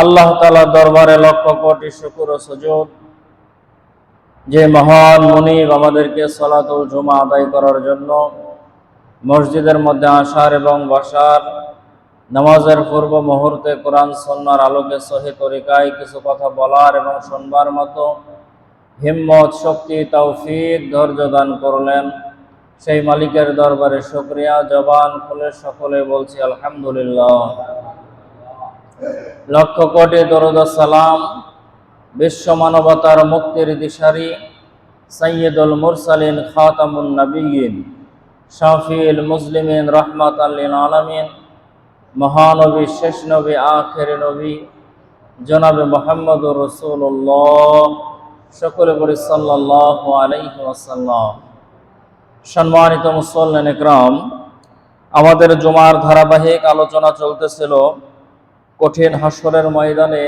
আল্লাহ তাআলার দরবারে লক্ষ কোটি শুকর ও সুজুদ, যে মহান মুনিব আমাদেরকে সালাতুল জুমা আদায় করার জন্য মসজিদের মধ্যে আসার এবং বসার, নামাজের পূর্ব মুহূর্তে কোরআন সুন্নাহর আলোকে সহি তরিকায় কিছু কথা বলার এবং শুনবার মতো হিম্মত, শক্তি, তৌফিক, ধৈর্য দান করলেন। সেই মালিকের দরবারে শুকরিয়া। জবান খুলে সকলে বলছি আলহামদুলিল্লাহ। লক্ষ কোটি দরুদ ও সালাম বিশ্ব মানবতার মুক্তির দিশারি সাইয়্যিদুল মুরসালিন, খাতামুন নবিয়্যিন, শাফিউল মুসলিমিন, রাহমাতাল লিল আলামিন, মহানবী, শেষ নবী, আখির নবী জনাবে মুহাম্মদুর রাসূলুল্লাহ, সকলে বলি সাল্লাল্লাহু আলাইহি ওয়াসাল্লাম। সম্মানিত মুসল্লিন ইকরাম, আমাদের জুমার ধারাবাহিক আলোচনা চলতেছিল কঠিন হাসরের ময়দানে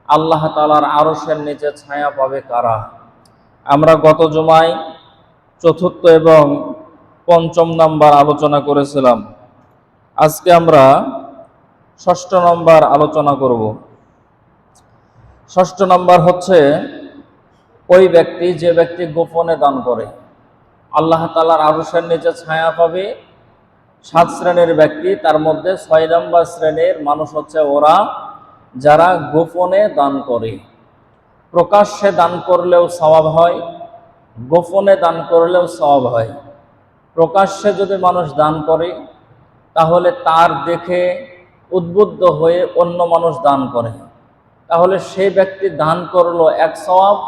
আল্লাহ তাআলার আরশের নিচে ছায়া পাবে কারা। আমরা গত জুমায় চতুর্থ এবং পঞ্চম নাম্বার আলোচনা করেছিলাম। আজকে আমরা ষষ্ঠ নম্বর আলোচনা করব। ষষ্ঠ নম্বর হচ্ছে ওই ব্যক্তি, যে ব্যক্তি গোপনে দান করে। আল্লাহ তাআলার আরশের নিচে ছায়া পাবে 7 শ্রেণীর ব্যক্তি, তার মধ্যে 6 নম্বর শ্রেণীর মানুষ হচ্ছে ওরা যারা গোপনে দান করে। প্রকাশ্যে দান করলেও সওয়াব হয়, গোপনে দান করলেও সওয়াব হয়। প্রকাশ্যে যদি মানুষ দান করে তাহলে তার দেখে উদ্বুদ্ধ হয়ে অন্য মানুষ দান করে, তাহলে সেই ব্যক্তি দান করলো এক সওয়াব,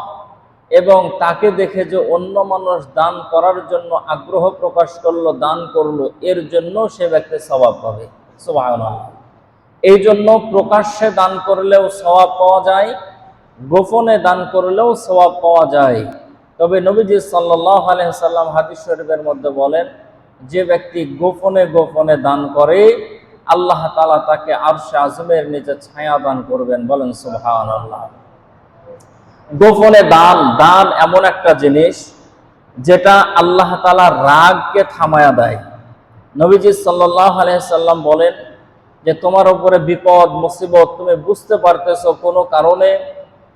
এবং তাকে দেখে যে অন্য মানুষ দান করার জন্য আগ্রহ প্রকাশ করলো, দান করলো, এর জন্য সে ব্যক্তি সওয়াব পাবে। সুবহানাল্লাহ। এই জন্য প্রকাশ্যে দান করলেও সওয়াব পাওয়া যায়, গোপনে দান করলেও সওয়াব পাওয়া যায়। তবে নবীজি সাল্লাল্লাহু আলাইহি সাল্লাম হাদিস শরীফের মধ্যে বলেন, যে ব্যক্তি গোপনে গোপনে দান করে আল্লাহ তাআলা তাকে আরশে আযমের নিচে ছায়া দান করবেন। বলেন সুবহানাল্লাহ। গোপনে দান, দান এমন একটা জিনিস যেটা আল্লাহ তাআলার রাগকে থামায়া দেয়। নবীজি সাল্লাল্লাহু আলাইহি সাল্লাম বলেন যে তোমার উপরে বিপদ মুসিবত, তুমি বুঝতে পারতেছো কোনো কারণে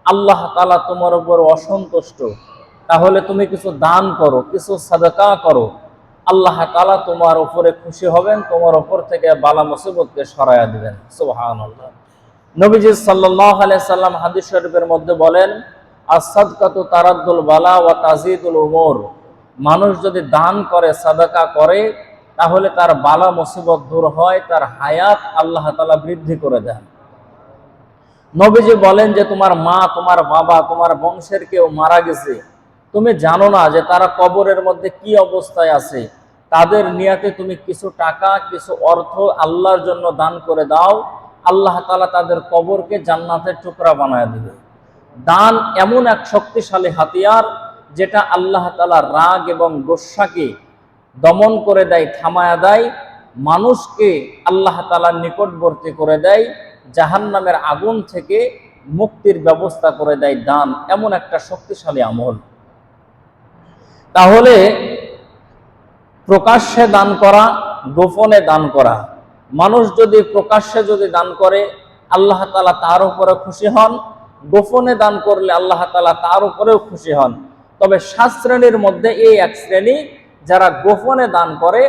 আল্লাহ তাআলা তোমার উপর অসন্তুষ্ট, তাহলে তুমি কিছু দান করো, কিছু সাদাকা করো, আল্লাহ তাআলা তোমার উপরে খুশি হবেন, তোমার উপর থেকে বালা মুসিবতকে সরায়া দিবেন। সুবহানাল্লাহ। নবীজি সাল্লাল্লাহু আলাইহি সাল্লাম হাদিস শরীফের মধ্যে বলেন, as-সাদকাতু তারাদ্দুল বালা ওয়া তাজিদুল উমুর। মানুষ যদি দান করে, সাদাকা করে, তাহলে তার বালা মুসিবত দূর হয়, তার হায়াত আল্লাহ তাআলা বৃদ্ধি করে দেন। নবীজি বলেন যে তোমার মা, তোমার বাবা, তোমার বংশের কেউ মারা গেছে, তুমি জানো না যে তারা কবরের মধ্যে কি অবস্থায় আছে, তাদের নিয়াতে তুমি কিছু টাকা, কিছু অর্থ আল্লাহর জন্য দান করে দাও, আল্লাহ তাআলা তাদের কবরকে জান্নাতের টুকরা বানায় দিবে। দান এমন এক শক্তিশালী হাতিয়ার যেটা আল্লাহ তাআলার রাগ এবং গোসাকে দমন করে দেয়, থামায়া দেয়, মানুষকে আল্লাহ তাআলার নিকটবর্তী করে দেয়, জাহান্নামের আগুন থেকে মুক্তির ব্যবস্থা করে দেয়। দান এমন একটা শক্তিশালী আমল। তাহলে প্রকাশ্যে দান করা, গোপনে দান করা, মানুষ যদি প্রকাশ্যে যদি দান করে আল্লাহ তাআলা তার উপরে খুশি হন, গোপনে দান করলে আল্লাহ তাআলা তার উপরেও খুশি হন। তবে 7 শ্রেণীর মধ্যে এই এক শ্রেণী, যারা গোপনে দান করে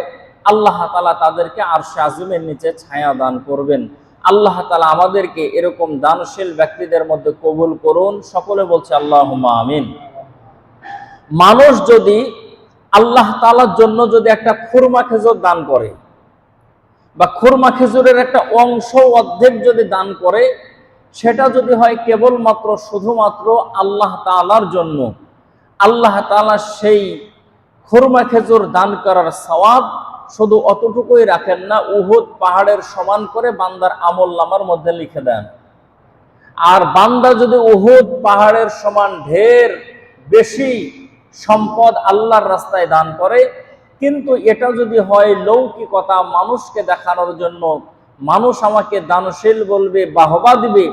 আল্লাহ তাআলা তাদেরকে আরশে আযমের নিচে ছায়া দান করবেন। আল্লাহ তাআলা আমাদেরকে এরকম দানশীল ব্যক্তিদের মধ্যে কবুল করুন। সকলে বলছে আল্লাহুম্মা আমিন। মানুষ যদি আল্লাহ তাআলার জন্য যদি একটা খুরমা খেজুর দান করে, বা খুরমা খেজুরের একটা অংশ, অর্ধেক যদি দান করে, সেটা যদি হয় কেবলমাত্র শুধুমাত্র আল্লাহ তাআলার জন্য, আল্লাহ তাআলা সেই খুরমা খেজুর দান করার সওয়াব শুধু অতটুকুই রাখেন না, উহুদ পাহাড়ের সমান করে বান্দার আমলনামার মধ্যে লিখে দেন। আর বান্দা যদি উহুদ পাহাড়ের সমান ঢের বেশি সম্পদ আল্লাহর রাস্তায় দান করে, কিন্তু এটা যদি হয় লৌকিকতা, মানুষকে দেখানোর জন্য, মানুষ আমাকে দানশীল বলবে, বাহবা দিবে,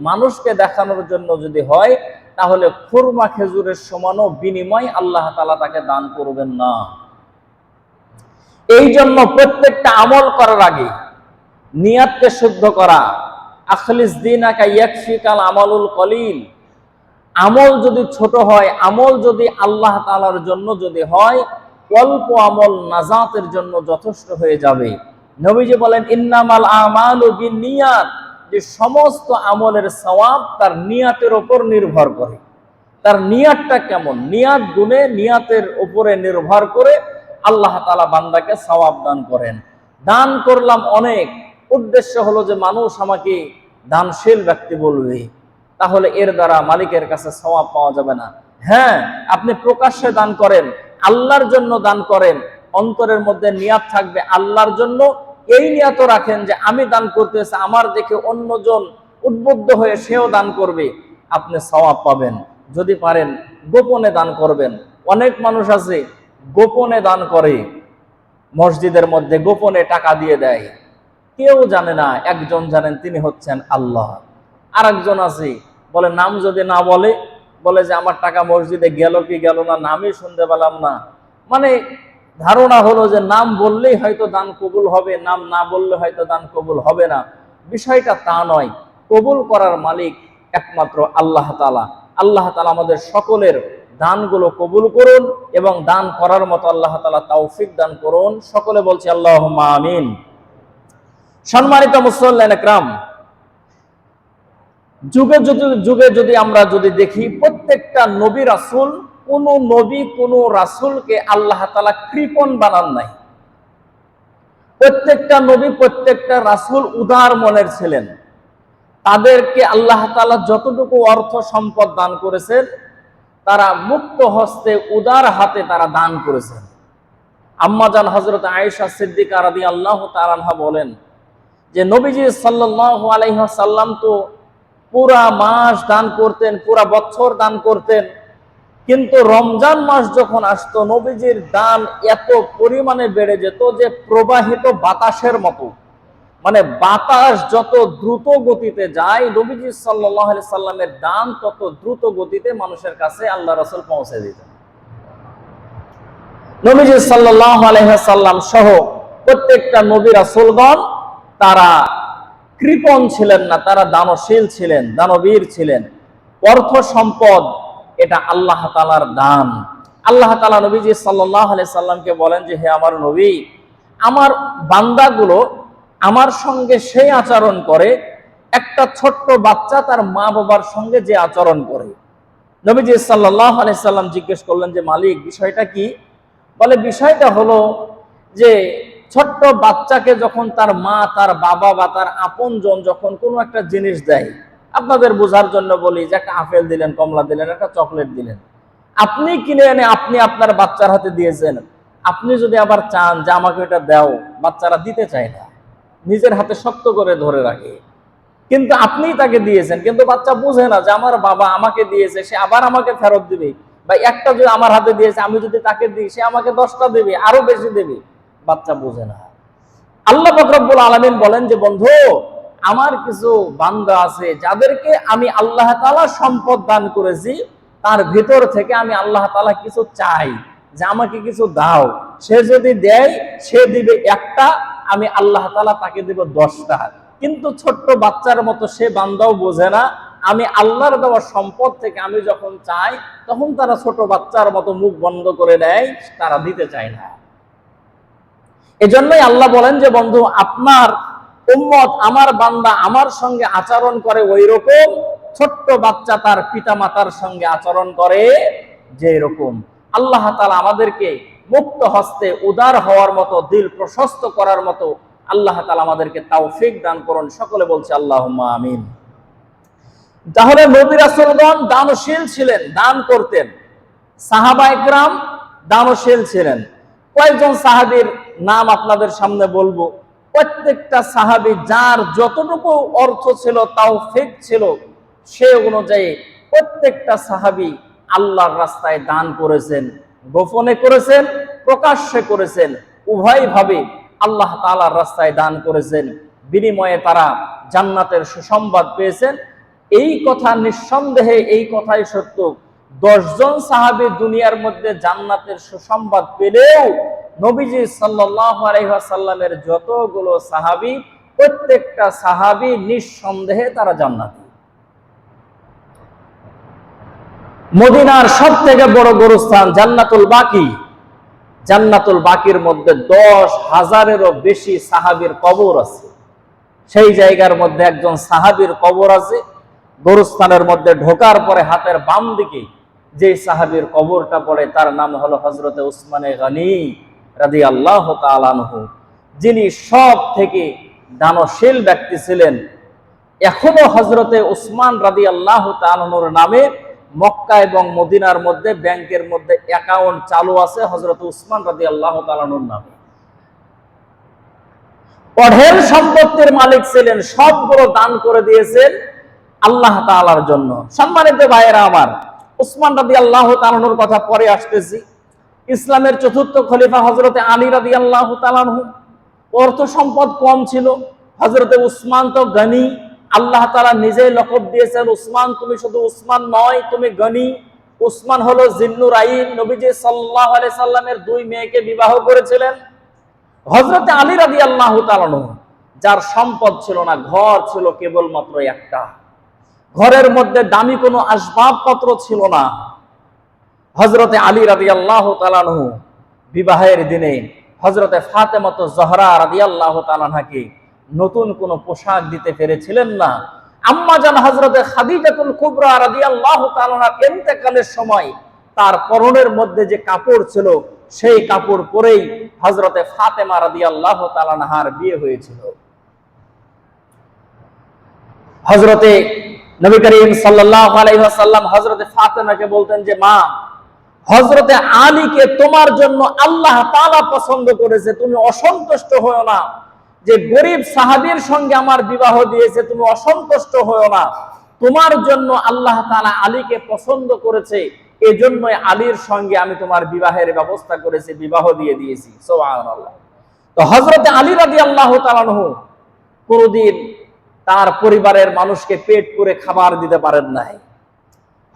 মানুষকে দেখানোর জন্য যদি হয়, তাহলে খুরমা খেজুরের সমানও বিনিময় আল্লাহ তাআলা তাকে দান করবেন না। এই জন্য প্রত্যেকটা আমল করার আগে নিয়াতকে শুদ্ধ করা, আখলিস দীনাকা ইয়াকফিকাল আমালুল কলিল। আমল যদি ছোট হয়, আমল যদি আল্লাহ তাআলার জন্য যদি হয়, অল্প আমল নাজাতের জন্য যথেষ্ট হয়ে যাবে। নবীজি বলেন ইন্নামাল আমালু বিন্নিয়াত, যে সমস্ত আমলের সওয়াব তার নিয়াতের উপর নির্ভর করে। তার নিয়াতটা কেমন, নিয়াত গুণে নিয়াতের উপরে নির্ভর করে আল্লাহ তাআলা বান্দাকে সওয়াব দান করেন। দান করলাম অনেক, উদ্দেশ্য হলো যে মানুষ আমাকে দানশীল ব্যক্তি বলবে, তাহলে এর দ্বারা মালিকের কাছে সওয়াব পাওয়া যাবে না। হ্যাঁ, আপনি প্রকাশ্যে দান করেন, আল্লাহর জন্য দান করেন, অন্তরের মধ্যে নিয়াত থাকবে আল্লাহর জন্য। এই নিয়াতও রাখেন যে আমি দান করতেছি, আমার দেখে অন্যজন উদ্বুদ্ধ হয়ে সেও দান করবে, আপনি সওয়াব পাবেন। যদি পারেন গোপনে দান করবেন। অনেক মানুষ আছে গোপনে দান করে, মসজিদের মধ্যে গোপনে টাকা দিয়ে দেয়, কেউ জানে না, একজন জানেন, তিনি হচ্ছেন আল্লাহ। আর একজন আছে বলে নাম যদি না বলে, বলে যে আমার টাকা মসজিদে গেল কি গেল না, নামই শুনতে পেলাম না। মানে ধারণা হলো যে নাম বললেই হয়তো দান কবুল হবে, নাম না বললে হয়তো দান কবুল হবে না। বিষয়টা তা নয়, কবুল করার মালিক একমাত্র আল্লাহ তাআলা। আল্লাহ তাআলা আমাদের সকলের দানগুলো কবুল করুন এবং দান করার মতো আল্লাহ তাআলা তৌফিক দান করুন। সকলে বলছি আল্লাহুম্মা আমিন। সম্মানিত মুসল্লিয়ান ইকরাম, যুগে যুগে যদি আমরা যদি দেখি, প্রত্যেকটা নবী রাসূল, কোন নবী কোন রাসূলকে আল্লাহ তাআলা কৃপণ বানান নাই। প্রত্যেকটা নবী প্রত্যেকটা রাসূল উদার মনের ছিলেন। তাদেরকে আল্লাহ তাআলা যতটুকু অর্থ সম্পদ দান করেছেন, তারা মুক্ত হস্তে উদার হাতে তারা দান করেছেন। আম্মাজান হযরত আয়েশা সিদ্দিকা রাদিয়াল্লাহু তাআলা আনহা বলেন যে নবীজি সাল্লাল্লাহু আলাইহি ওয়াসাল্লাম তো পুরা মাস দান করতেন, পুরা বছর দান করতেন, কিন্তু রমজান মাস যখন আসতো নবীজির দান এত পরিমাণে বেড়ে যেত যে প্রবাহিত বাতাসের মতো। মানে বাতাস যত দ্রুত গতিতে যায়, নবীজি সাল্লাল্লাহু আলাইহি সাল্লামের দান তত দ্রুত গতিতে মানুষের কাছে আল্লাহ রাসূল পৌঁছে দিতেন। নবীজি সাল্লাল্লাহু আলাইহি সাল্লাম সহ প্রত্যেকটা নবী রাসূলগণ তারা কৃপণ ছিলেন না, তারা দানশীল ছিলেন, দানবীর ছিলেন। অর্থ সম্পদ এটা আল্লাহ তাআলার দান। আল্লাহ তাআলা নবীজি সাল্লাল্লাহু আলাইহি সাল্লামকে বলেন যে হে আমার নবী, আমার বান্দাগুলো আমার সঙ্গে সেই আচরণ করে একটা ছোট্ট বাচ্চা তার মা বাবার সঙ্গে যে আচরণ করে। নবীজি সাল্লাল্লাহু আলাইহি সাল্লাম জিজ্ঞেস করলেন যে মালিক, বিষয়টা কি? বলে বিষয়টা হলো যে ছোট্ট বাচ্চাকে যখন তার মা, তার বাবা বা তার আপনজন যখন কোনো একটা জিনিস দেয়, আপনাদের বোঝার জন্য বলি যে একটা আপেল দিলেন, কমলা দিলেন, একটা চকলেট দিলেন, আপনি কিনে এনে আপনি আপনার বাচ্চার হাতে দিয়েছেন। আপনি যদি আবার চান যে আমাকে এটা দাও, বাচ্চারা দিতে চায় না, নিজের হাতে শক্ত করে ধরে রাখে। কিন্তু আপনি তাকে দিয়েছেন, কিন্তু বাচ্চা বুঝে না যে আমার বাবা আমাকে দিয়েছে, সে আবার আমাকে ফেরত দিবে, বা একটা যদি আমার হাতে দিয়েছে আমি যদি তাকে দিই সে আমাকে 10টা দেবে, আরো বেশি দেবে। বাচ্চা বোঝে না। আল্লাহ পাক রব্বুল আলামিন বলেন যে বন্ধু, আমার কিছু বান্দা আছে যাদেরকে আমি আল্লাহ তাআলা সম্পদ দান করেছি, তার ভিতর থেকে আমি আল্লাহ তাআলা কিছু চাই যে আমাকে কিছু দাও। সে যদি দেয়, সে দিবে একটা, আমি আল্লাহ তাআলা তাকে দেব 10টা। কিন্তু ছোট্ট বাচ্চার মতো সে বান্দাও বোঝে না, আমি আল্লাহর দেওয়া সম্পদ থেকে আমি যখন চাই তখন তারা ছোট বাচ্চার মতো মুখ বন্ধ করে দেয়, তারা দিতে চায় না। এজন্যই আল্লাহ বলেন যে বন্ধু, আপনার উম্মত, আমার বান্দা আমার সঙ্গে আচরণ করে ওই রকম ছোট্ট বাচ্চা তার পিতা মাতার সঙ্গে আচরণ করে যে রকম। আল্লাহ তাআলা আমাদেরকে মুক্ত হস্তে উদার হওয়ার মতো, দিল প্রশস্ত করার মতো আল্লাহ তাআলা আমাদেরকে তৌফিক দান করুন। সকলে বলছে আল্লাহুম্মা আমিন। তাহলে নবী রাসূলগণ দানশীল ছিলেন, দান করতেন। সাহাবায়ে কেরাম দানশীল ছিলেন। কয়েকজন সাহাবীর নাম আপনাদের সামনে বলবো। প্রত্যেকটা সাহাবী যার যতটুকু অর্থ ছিল, তৌফিক ছিল, সে অনুযায়ী প্রত্যেকটা সাহাবী আল্লাহর রাস্তায় দান করেছেন। গোপনে করেছেন, প্রকাশ্যে করেছেন, উভয়ভাবে আল্লাহ তাআলার রাস্তায় দান করেছেন। বিনিময়ে তারা জান্নাতের সুসংবাদ পেয়েছেন। এই কথা নিঃসন্দেহে, এই কথাই সত্য। 10 জন সাহাবী দুনিয়ার মধ্যে জান্নাতের সুসংবাদ পেলেও নবীজি সাল্লাল্লাহু আলাইহি ওয়াসাল্লামের যতগুলো সাহাবী প্রত্যেকটা সাহাবী নিঃসন্দেহে তারা জান্নাতি। মদিনার সব থেকে বড় গোরস্থান জান্নাতুল বাকি, জান্নাতুল বাকির মধ্যে 10,000-এরও বেশি সাহাবীর কবর আছে। সেই জায়গার মধ্যে একজন সাহাবীর কবর আছে। গোরস্থানের মধ্যে ঢোকার পরে হাতের বাম দিকে যে সাহাবীর কবরটা পড়ে তার নাম হলো হযরতে উসমানে গনি রাদিয়াল্লাহু তাআলা আনহু, যিনি সব থেকে দানশীল ব্যক্তি ছিলেন। এখনো হযরতে উসমান রাদিয়াল্লাহু তাআলা আনহুর নামে মক্কা এবং মদিনার মধ্যে ব্যাংকের মধ্যে অ্যাকাউন্ট চালু আছে হযরতে উসমান রাদিয়াল্লাহু তাআলা আনহুর নামে। অঢেল সম্পত্তির মালিক ছিলেন, সবগুলো দান করে দিয়েছেন আল্লাহ তাআলার জন্য। সম্মানিত ভাইয়েরা আমার, উসমান রাদিয়াল্লাহু তাআলা আনহুর কথা পরে আসতেছি। ইসলামের চতুর্থ খলিফা হযরতে আলী রাদিয়াল্লাহু তাআলা আনহু, অর্থ সম্পদ কম ছিল। হযরতে উসমান তো গনি, আল্লাহ তাআলা নিজেই লকব দিয়েছেন উসমান, তুমি শুধু উসমান নয়, তুমি গনি। উসমান হলো জিন্নুর আইন, নবীজি সাল্লাল্লাহু আলাইহি সাল্লামের 2 মেয়েকে বিবাহ করেছিলেন। হযরতে আলী রাদিয়াল্লাহু তাআলা আনহু, যার সম্পদ ছিল না, ঘর ছিল কেবলমাত্র একটা, ঘরের মধ্যে দামি কোনো আসবাবপত্র ছিল না। হযরতে আলী রাদিয়াল্লাহু তাআলা আনহু বিবাহের দিনে হযরতে ফাতেমা জহরা রাদিয়াল্লাহু তাআলা আনহাকে নতুন কোনো পোশাক দিতে পেরেছিলেন না। আম্মা জান হযরতে খাদিজাতুল কুবরা রাদিয়াল্লাহু তাআলা আনহার ইন্তেকালের সময় তার পরনের মধ্যে যে কাপড় ছিল সেই কাপড় পরেই হযরতে ফাতেমা রাদিয়াল্লাহু তাআলা আনহার বিয়ে হয়েছিল। হযরতে নবী করিম সাল্লাল্লাহু আলাইহি ওয়াসাল্লাম হযরতে ফাতেমাকে বলতেন যে মা, হযরতে আলীকে তোমার জন্য আল্লাহ তাআলা পছন্দ করেছে, তুমি অসন্তুষ্ট হয়ো না। যে গরিব সাহাবীর সঙ্গে আমার বিবাহ দিয়েছে, তুমি অসন্তুষ্ট হয়ো না। তোমার জন্য আল্লাহ তাআলা আলীকে পছন্দ করেছে, এজন্যই আলীর সঙ্গে আমি তোমার বিবাহের ব্যবস্থা করেছি, বিবাহ দিয়ে দিয়েছি। সুবহানাল্লাহ। তো হযরতে আলী রাদিয়াল্লাহু তাআলা আনহু কোনদিন তার পরিবারের মানুষকে পেট করে খাবার দিতে পারেন নাই।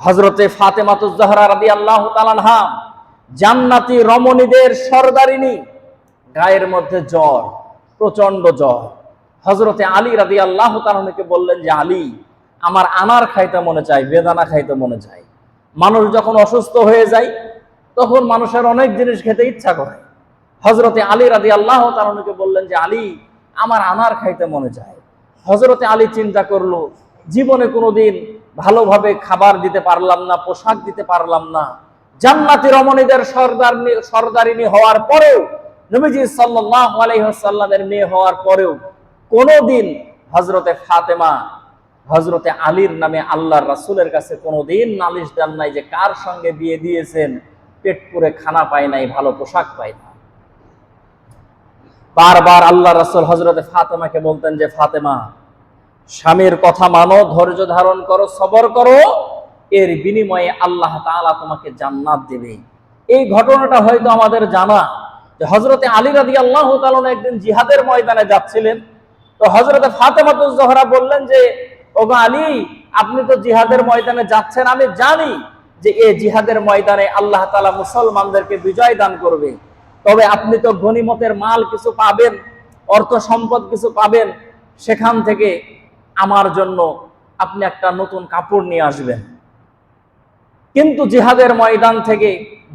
হযরতে ফাতেমা জহরা রাদিয়াল্লাহু তাআলা আনহা জান্নাতি রমণীদের সরদারিনী, গায়ের মধ্যে জ্বর, প্রচন্ড জ্বর। হযরতে আলী রাদিয়াল্লাহু তাআলা আনহুকে বললেন যে আলী, আমার আনার খাইতে মনে চায়, বেদানা খাইতে মনে চায়। মানুষ যখন অসুস্থ হয়ে যায় তখন মানুষের অনেক জিনিস খেতে ইচ্ছা করে। হযরতে আলী রাদিয়াল্লাহু তাআলা আনহুকে বললেন যে আলী, আমার আনার খাইতে মনে চায়। হযরতে আলী চিন্তা করলো, জীবনে কোনোদিন ভালোভাবে খাবার দিতে পারলাম না, পোশাক দিতে পারলাম না, জান্নাতি রমণীদের সরদারিনী হওয়ার পরেও, নবীজি সাল্লাল্লাহু আলাইহি ওয়াসাল্লামের মেয়ে হওয়ার পরেও কোনোদিন হযরতে ফাতেমা হযরতে আলীর নামে আল্লাহর রাসূলের কাছে কোনোদিন নালিশ দেন নাই যে কার সঙ্গে বিয়ে দিয়েছেন, পেট পুরে খানা পায় নাই, ভালো পোশাক পায় না। বারবার আল্লাহর রাসূল হযরতে ফাতেমাকে বলতেন যে ফাতেমা, স্বামীর কথা মানো, ধৈর্য ধারণ করো, সবর করো, এর বিনিময়ে আল্লাহ তাআলা তোমাকে জান্নাত দেবে। এই ঘটনাটা হয়তো আমাদের জানা যে হযরতে আলী রাদিয়াল্লাহু তাআলা একদিন জিহাদের ময়দানে যাচ্ছিলেন। তো হযরতে ফাতেমা জোহরা বললেন যে ওগো আলী, আপনি তো জিহাদের ময়দানে যাচ্ছেন, আমি জানি যে এই জিহাদের ময়দানে আল্লাহ তাআলা মুসলমানদেরকে বিজয় দান করবে, তবে আপনি তো গনিমতের মাল কিছু পাবেন, অর্থ সম্পদ কিছু পাবেন, সেখান থেকে আমার জন্য আপনি একটা নতুন কাপড় নিয়ে আসবেন। কিন্তু জিহাদের ময়দান থেকে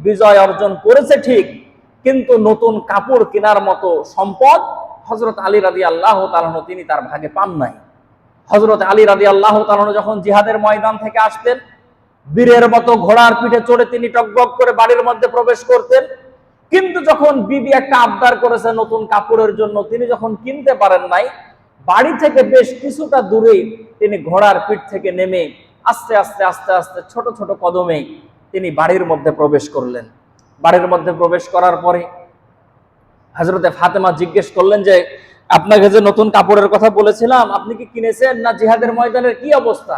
বিজয় অর্জন করেছে ঠিক, কিন্তু নতুন কাপড় কেনার মতো সম্পদ হযরত আলী রাদিয়াল্লাহু তাআলা তিনি তার ভাগে পান নাই। হযরত আলী রাদিয়াল্লাহু তাআলা যখন জিহাদের ময়দান থেকে আসতেন, বীরের মতো ঘোড়ার পিঠে চড়ে তিনি টকবক করে বাড়ির মধ্যে প্রবেশ করতেন। কিন্তু যখন বিবি একটা আবদার করেছে নতুন কাপড়ের জন্য, তিনি যখন কিনতে পারেন নাই, বাড়ি থেকে বেশ কিছুটা দূরেই তিনি ঘোড়ার পিঠ থেকে নেমে আস্তে আস্তে আস্তে আস্তে ছোট ছোট কদমে তিনি বাড়ির মধ্যে প্রবেশ করলেন। বাড়ির মধ্যে প্রবেশ করার পরে হযরতে ফাতেমা জিজ্ঞেস করলেন যে আপনাকে যে নতুন কাপড়ের কথা বলেছিলাম, আপনি কি কিনেছেন না জিহাদের ময়দানের কি অবস্থা?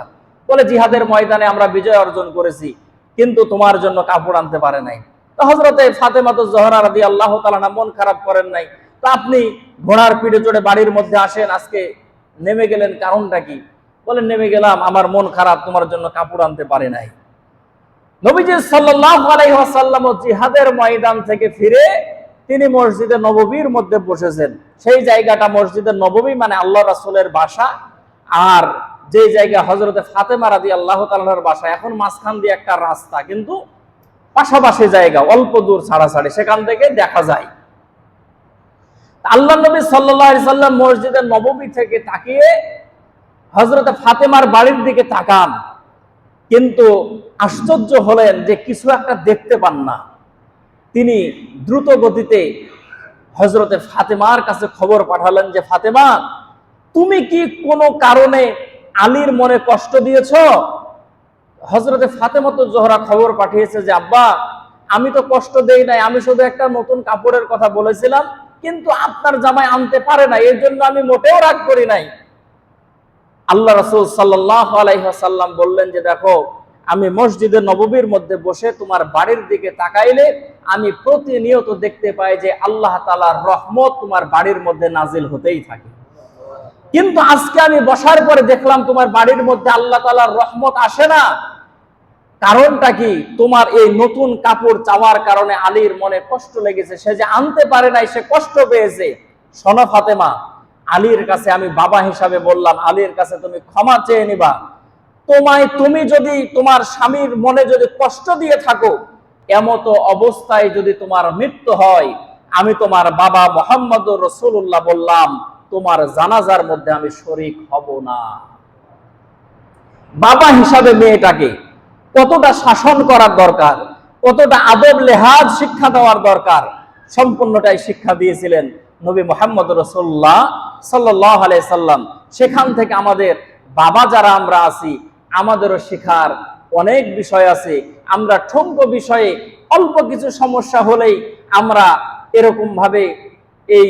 বলে জিহাদের ময়দানে আমরা বিজয় অর্জন করেছি, কিন্তু তোমার জন্য কাপড় আনতে পারে নাই। তো হযরতে ফাতেমা জোহরা রাদিয়াল্লাহু তাআলা মন খারাপ করেন নাই। তো আপনি ঘোড়ার পিঠে চড়ে বাড়ির মধ্যে আসেন, আজকে নেমে গেলেন, কারণটা কি? বলেন নেমে গেলাম, আমার মন খারাপ, তোমার জন্য কাপড় আনতে পারে নাই। নবীজি সাল্লাল্লাহু আলাইহি ওয়াসাল্লাম জিহাদের ময়দান থেকে ফিরে তিনি মসজিদে নববীর মধ্যে বসেছেন। সেই জায়গাটা মসজিদে নববী মানে আল্লাহ রাসূলের বাসা, আর যে জায়গায় হযরতে ফাতেমা রাদিয়াল্লাহু তাআলার বাসা, এখন মাঝখান দিয়ে একটা রাস্তা, কিন্তু পাশাপাশি জায়গা, অল্প দূর ছাড়াছাড়ি, সেখান থেকে দেখা যায়। আল্লাহ নবী সাল্লাল্লাহু আলাইহি সাল্লাম মসজিদে নববী থেকে তাকিয়ে হযরতে ফাতেমার বাড়ির দিকে তাকান, কিন্তু আশ্চর্য হলেন যে কিছু একটা দেখতে পান না। তিনি দ্রুত গতিতে হযরতে ফাতেমার কাছে খবর পাঠালেন যে, ফাতেমা, তুমি কি কোনো কারণে আলীর মনে কষ্ট দিয়েছো? হযরতে ফাতেমা তো জোহরা খবর পাঠিয়েছে যে, আব্বা, আমি তো কষ্ট দেই নাই, আমি শুধু একটা নতুন কাপড়ের কথা বলেছিলাম, কিন্তু আপনার জামাই আনতে পারে না, এর জন্য আমি মোটেও রাগ করি নাই। আল্লাহ রাসূল সাল্লাল্লাহু আলাইহি ওয়াসাল্লাম বললেন যে, দেখো, আমি মসজিদে নববীর মধ্যে বসে তোমার বাড়ির দিকে তাকাইলে আমি প্রতিনিয়ত দেখতে পাই যে আল্লাহ তাআলার রহমত তোমার বাড়ির মধ্যে নাজিল হতেই থাকে। কিন্তু আজকে আমি বসার পরে দেখলাম তোমার বাড়ির মধ্যে আল্লাহ তাআলার রহমত আসে না। কারণটা কি? তোমার এই নতুন কাপড় চাওয়ার কারণে আলীর মনে কষ্ট লেগেছে, সে যে আনতে পারে নাই, সে কষ্ট পেয়েছে। শোনো ফাতেমা, আলীর কাছে আমি বাবা হিসাবে বললাম, আলীর কাছে তুমি ক্ষমা চেয়ে নিবা। তুমি যদি তোমার স্বামীর মনে যদি কষ্ট দিয়ে থাকো, এমতো অবস্থায় যদি তোমার মৃত্যু হয়, আমি তোমার বাবা মুহাম্মদুর রাসূলুল্লাহ বললাম, তোমার জানাজার মধ্যে আমি শরীক হব না। বাবা হিসাবে মেয়েটাকে কতটা শাসন করার দরকার, কতটা আদব লেহাজ শিক্ষা দেওয়ার দরকার, সম্পূর্ণটাই শিক্ষা দিয়েছিলেন নবী মুহাম্মদ রাসূলুল্লাহ সাল্লাল্লাহু আলাইহি সাল্লাম। সেখান থেকে আমাদের বাবা যারা আমরা আছি, আমাদেরও শেখার অনেক বিষয় আছে। আমরা ঠুনক বিষয়ে অল্প কিছু সমস্যা হলেই আমরা এরকম ভাবে এই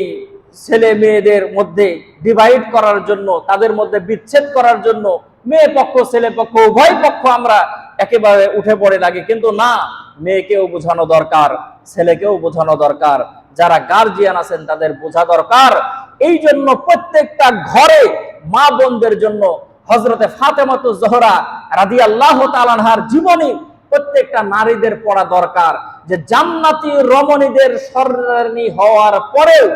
ছেলে মেয়েদের মধ্যে ডিভাইড করার জন্য, তাদের মধ্যে বিচ্ছেদ করার জন্য মেয়ে পক্ষ ছেলে পক্ষ উভয় পক্ষ আমরা একেবারে উঠে পড়ে লাগে। কিন্তু না, মেয়েকেও বোঝানো দরকার, ছেলেকেও বোঝানো দরকার, যারা গার্জিয়ান আছেন তাদের বোঝা দরকার। এই জন্য প্রত্যেকটা ঘরে মা বোনদের জন্য হযরতে ফাতেমাতু জোহরা রাদিয়াল্লাহু তাআলা আনহার জীবনী প্রত্যেকটা নারীদের পড়া দরকার, যে জান্নাতি রমণীদের সর্দারনী হওয়ার পরেও,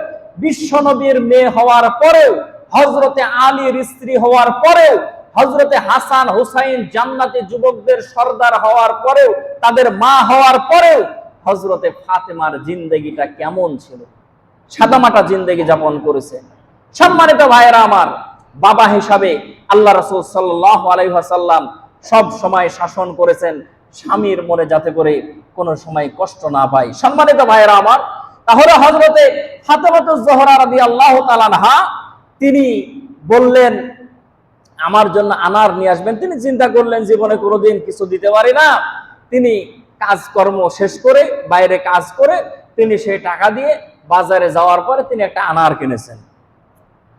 বিশ্বনবীর মেয়ে হওয়ার পরেও, হযরতে আলীর স্ত্রী হওয়ার পরেও, হযরতে হাসান হুসাইন জান্নাতি যুবকদের সর্দার হওয়ার পরেও, তাদের মা হওয়ার পরেও হযরতে ফাতেমার জিন্দেগিটা কেমন ছিল, সাদামাটা জিন্দেগি যাপন করেছে। সম্মানিত ভাইয়েরা আমার, বাবা হিসাবে আল্লাহ রাসূল সাল্লাল্লাহু আলাইহি ওয়াসাল্লাম সব সময় শাসন করেছেন স্বামীর মনে যাতে করে কোনো সময় কষ্ট না পায়। সম্মানিত ভাইয়েরা আমার, তাহলে হযরতে ফাতেমাতু জোহরা রাদিয়াল্লাহু তাআলা আনহা তিনি বললেন, আমার জন্য আনার নিয়ে আসবেন। তিনি চিন্তা করলেন জীবনে কোনোদিন কিছু দিতে পারি না। তিনি কাজকর্ম শেষ করে, বাইরে কাজ করে, তিনি সেই টাকা দিয়ে বাজারে যাওয়ার পরে তিনি একটা আনার কিনেছেন।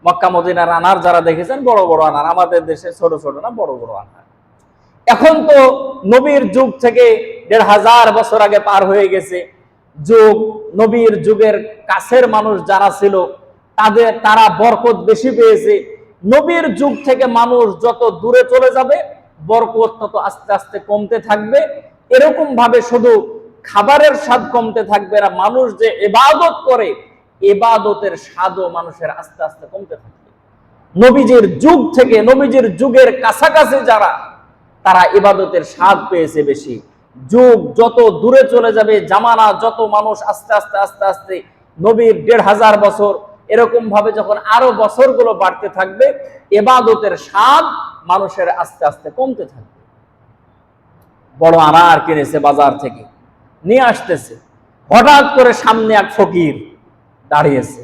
মক্কা মদিনার আনার যারা দেখেছেন, বড় বড় আনার, আমাদের দেশে ছোট ছোট না, বড় বড় আনার। এখন তো নবীর যুগ থেকে ১৫০০ বছর আগে পার হয়ে গেছে যুগ। নবীর যুগের কাছের মানুষ যারা ছিল তারা বরকত বেশি পেয়েছে। নবীর যুগ থেকে মানুষ যত দূরে চলে যাবে, বরকত তত আস্তে আস্তে কমতে থাকবে। এরকম ভাবে শুধু খাবারের স্বাদ কমতে থাকবে না, মানুষ যে ইবাদত করে, ইবাদতের স্বাদও মানুষের আস্তে আস্তে কমতে থাকবে। নবীজির যুগ থেকে, নবীজির যুগের কাছাকাছি যারা, তারা ইবাদতের স্বাদ পেয়েছে বেশি। যুগ যত দূরে চলে যাবে, জামানা যত, মানুষ আস্তে আস্তে আস্তে আস্তে নবীর ১৫০০ বছর এরকম ভাবে যখন আরো বছরগুলো বাড়তে থাকবে, ইবাদতের স্বাদ মানুষের আস্তে আস্তে কমতে থাকবে। বড় আনার কিনেছে বাজার থেকে নিয়ে আসতেছে, হঠাৎ করে সামনে এক ফকির দাঁড়িয়েছে,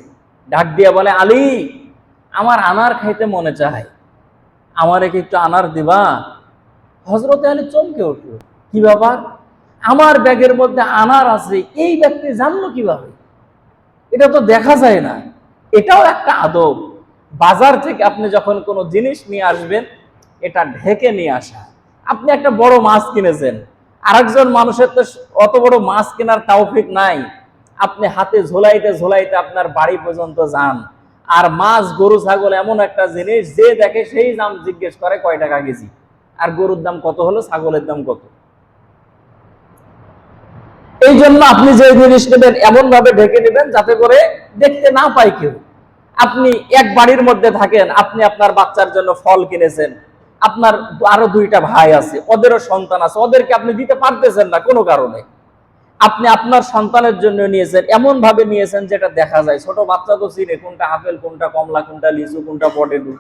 ডাক দিয়ে বলে, আলী, আমার আনার খাইতে মনে চায়, আমারে কি একটু আনার দিবা? হযরতে আলী চমকে উঠল, কি ব্যাপার? আমার ব্যাগের মধ্যে আনার আছে, এই ব্যক্তি জানলো কিভাবে? এটা তো দেখা যায় না। এটাও একটা আদব। বাজার থেকে আপনি যখন কোনো জিনিস নিয়ে আসবেন, এটা ঢেকে নিয়ে আসা। আপনি একটা বড় মাছ কিনেছেন, আরেকজন মানুষের তো অত বড় মাছ কেনার তৌফিক নাই, আপনি হাতে ঝোলাইতে ঝোলাইতে আপনার বাড়ি পর্যন্ত যান। আর মাছ, গরু, ছাগল এমন একটা জিনিস, যে দেখে সেই দাম জিজ্ঞেস করে, কয় টাকা কেজি, আর গরুর দাম কত হলো, ছাগলের দাম কত। এই জন্য আপনি যে জিনিস নেবেন এমন ভাবে ঢেকে নেবেন যাতে করে দেখতে না পায় কেউ। আপনি এক বাড়ির মধ্যে থাকেন, আপনি আপনার বাচ্চার জন্য ফল কিনেছেন, আপনার আরো দুইটা ভাই আছে, ওদেরও সন্তান আছে, ওদেরকে আপনি দিতে পারতেছেন না কোনো কারণে, আপনি আপনার সন্তানের জন্য নিয়েছেন, এমন ভাবে নিয়েছেন যেটা দেখা যায়। ছোট বাচ্চা তো চিনে কোনটা আপেল, কোনটা কমলা, কোনটা লিচু, কোনটা পটেটো।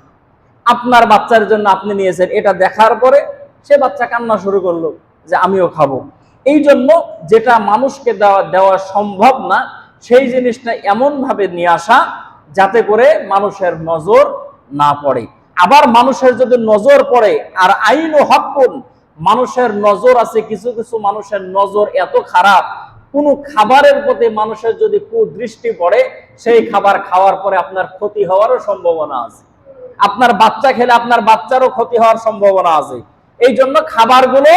আপনার বাচ্চার জন্য আপনি নিয়েছেন, এটা দেখার পরে সে বাচ্চা কান্না শুরু করলো যে আমিও খাবো। এই জন্য যেটা মানুষকে দেওয়া সম্ভব না সেই জিনিসটা এমন ভাবে নিয়ে আসা যাতে করে মানুষের নজর না পড়ে। আবার মানুষের যদি নজর পড়ে, আর আইন ও হকুন, মানুষের নজর আছে, কিছু কিছু মানুষের নজর এত খারাপ, কোনো খাবারের প্রতি মানুষের যদি কুদৃষ্টি পড়ে, সেই খাবার খাওয়ার পরে আপনার ক্ষতি হওয়ারও সম্ভাবনা আছে। আপনার বাচ্চা খেলে আপনার বাচ্চারও ক্ষতি হওয়ার সম্ভাবনা আছে। এই জন্য খাবারগুলো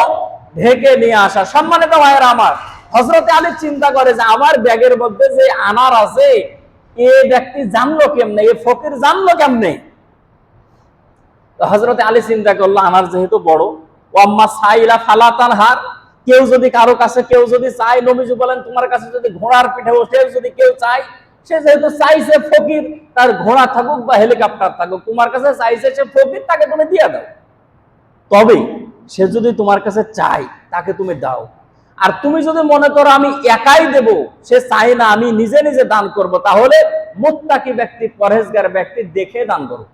ঢেকে নিয়ে আসা। সম্মানিত ভাইয়েরা আমার, হযরত আলী চিন্তা করে যে আমার ব্যাগের মধ্যে যে আনার আছে, এ ব্যক্তি জানলো কেমনে, এ ফকির জানলো কেমনে? হযরত আলী চিন্তা করলো আনার যেহেতু বড়, ওয়াম্মা সাইলা ফালা তানহার, কেউ যদি কারো কাছে কেউ যদি চায়, নবীজি বলেন তোমার কাছে যদি ঘোড়ার পিঠে বসে যদি কেউ চায়, সে যেহেতু চাইছে ফকির, তার ঘোড়া থাকুক বা হেলিকপ্টার থাকুক, তোমার কাছে চাইছে সে ফকির, তাকে তুমি দিয়ে দাও। তবে সে যদি তোমার কাছে চায় তাকে তুমি দাও। আর তুমি যদি মনে করো আমি একাই দেব, সে চাই না আমি নিজে নিজে দান করব, তাহলে মুত্তাকি ব্যক্তি, পরহেজগার ব্যক্তি দেখে দান করো।